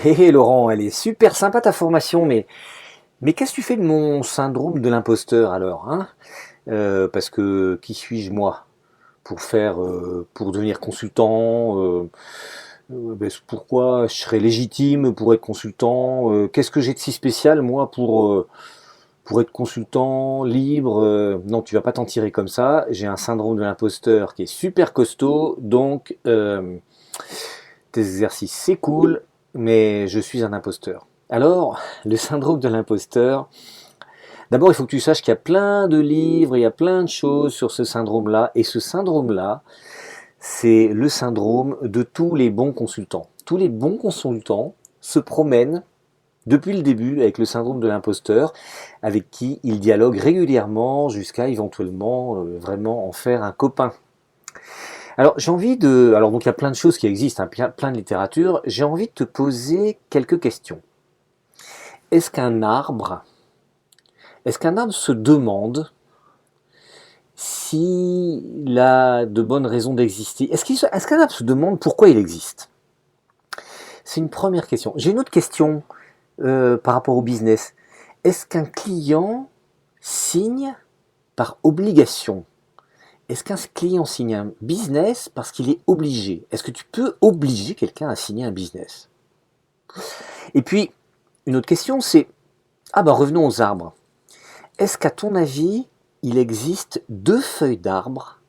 Hé hé Laurent, elle est super sympa ta formation, mais qu'est-ce que tu fais de mon syndrome de l'imposteur alors, hein? Parce que qui suis-je moi pour devenir consultant? Pourquoi je serais légitime pour être consultant? Qu'est-ce que j'ai de si spécial moi pour être consultant libre? Non, tu vas pas t'en tirer comme ça. J'ai un syndrome de l'imposteur qui est super costaud, donc tes exercices c'est cool, mais je suis un imposteur. Alors, le syndrome de l'imposteur, d'abord il faut que tu saches qu'il y a plein de livres, il y a plein de choses sur ce syndrome-là, et ce syndrome-là, c'est le syndrome de tous les bons consultants. Tous les bons consultants se promènent depuis le début avec le syndrome de l'imposteur, avec qui ils dialoguent régulièrement jusqu'à éventuellement vraiment en faire un copain. Alors j'ai envie de... Alors donc il y a plein de choses qui existent, hein, plein de littérature. J'ai envie de te poser quelques questions. Est-ce qu'un arbre, est-ce qu'un arbre se demande s'il a de bonnes raisons d'exister? Est-ce qu'un arbre se demande pourquoi il existe? C'est une première question. J'ai une autre question par rapport au business. Est-ce qu'un client signe par obligation? Est-ce qu'un client signe un business parce qu'il est obligé? Est-ce que tu peux obliger quelqu'un à signer un business? Et puis, une autre question, c'est, ah ben revenons aux arbres. Est-ce qu'à ton avis, il existe deux feuilles d'arbres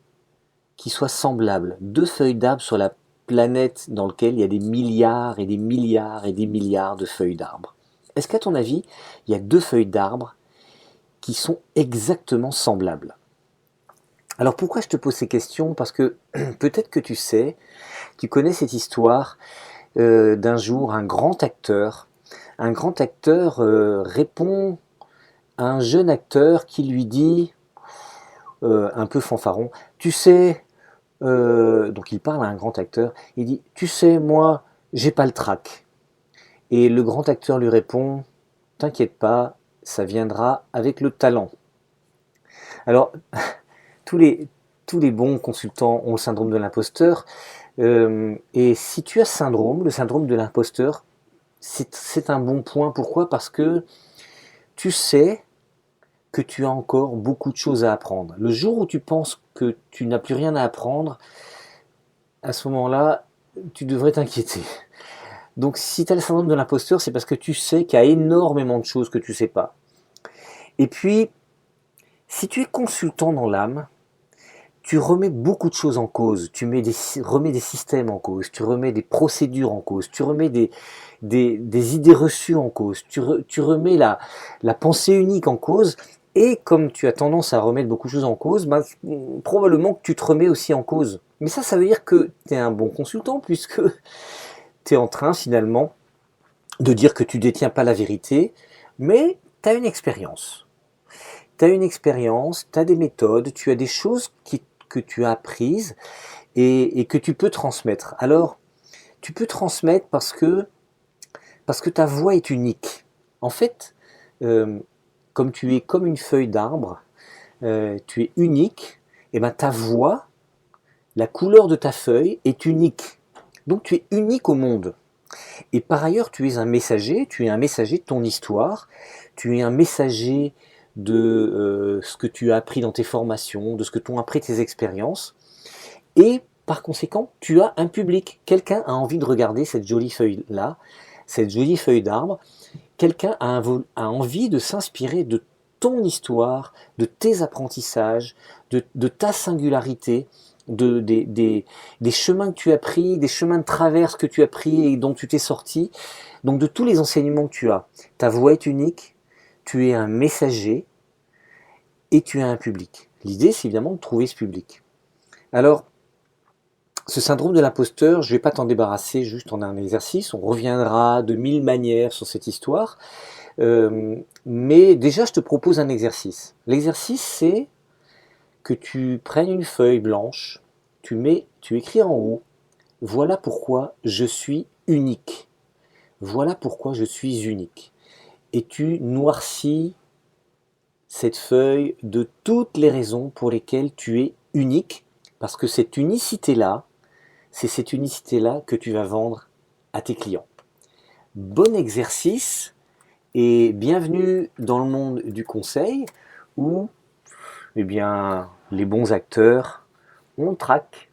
qui soient semblables? Deux feuilles d'arbres sur la planète dans laquelle il y a des milliards et des milliards et des milliards de feuilles d'arbres. Est-ce qu'à ton avis, il y a deux feuilles d'arbres qui sont exactement semblables? Alors pourquoi je te pose ces questions? Parce que peut-être que tu connais cette histoire d'un jour, un grand acteur répond à un jeune acteur qui lui dit, un peu fanfaron, tu sais, donc il parle à un grand acteur, il dit, tu sais, moi, j'ai pas le trac. Et le grand acteur lui répond, t'inquiète pas, ça viendra avec le talent. Alors, tous les, tous les bons consultants ont le syndrome de l'imposteur, et si tu as ce syndrome, le syndrome de l'imposteur, c'est un bon point. Pourquoi? Parce que tu sais que tu as encore beaucoup de choses à apprendre. Le jour où tu penses que tu n'as plus rien à apprendre, à ce moment-là, tu devrais t'inquiéter. Donc si tu as le syndrome de l'imposteur, c'est parce que tu sais qu'il y a énormément de choses que tu ne sais pas. Et puis, si tu es consultant dans l'âme, tu remets beaucoup de choses en cause, remets des systèmes en cause, tu remets des procédures en cause, tu remets des idées reçues en cause, tu remets la pensée unique en cause, et comme tu as tendance à remettre beaucoup de choses en cause, ben, probablement que tu te remets aussi en cause. Mais ça veut dire que tu es un bon consultant, puisque tu es en train finalement de dire que tu ne détiens pas la vérité, mais tu as une expérience. Tu as une expérience, tu as des méthodes, tu as des choses que tu as apprises et que tu peux transmettre. Alors, tu peux transmettre parce que ta voix est unique. En fait, euh, comme tu es comme une feuille d'arbre, tu es unique, et ben ta voix, la couleur de ta feuille est unique. Donc tu es unique au monde. Et par ailleurs, tu es un messager de ton histoire, tu es un messager de ce que tu as appris dans tes formations, de ce que t'ont appris tes expériences, et par conséquent, tu as un public. Quelqu'un a envie de regarder cette jolie feuille-là, cette jolie feuille d'arbre. Quelqu'un a envie de s'inspirer de ton histoire, de tes apprentissages, de ta singularité, des chemins que tu as pris, des chemins de traverse que tu as pris et dont tu t'es sorti, donc de tous les enseignements que tu as. Ta voix est unique, tu es un messager et tu as un public. L'idée, c'est évidemment de trouver ce public. Alors, ce syndrome de l'imposteur, je ne vais pas t'en débarrasser juste en un exercice, on reviendra de mille manières sur cette histoire, mais déjà je te propose un exercice. L'exercice, c'est que tu prennes une feuille blanche, tu écris en haut, voilà pourquoi je suis unique. Voilà pourquoi je suis unique. Et tu noircis cette feuille de toutes les raisons pour lesquelles tu es unique, parce que cette unicité-là, c'est cette unicité-là que tu vas vendre à tes clients. bon exercice et bienvenue dans le monde du conseil où eh bien, les bons acteurs, on traque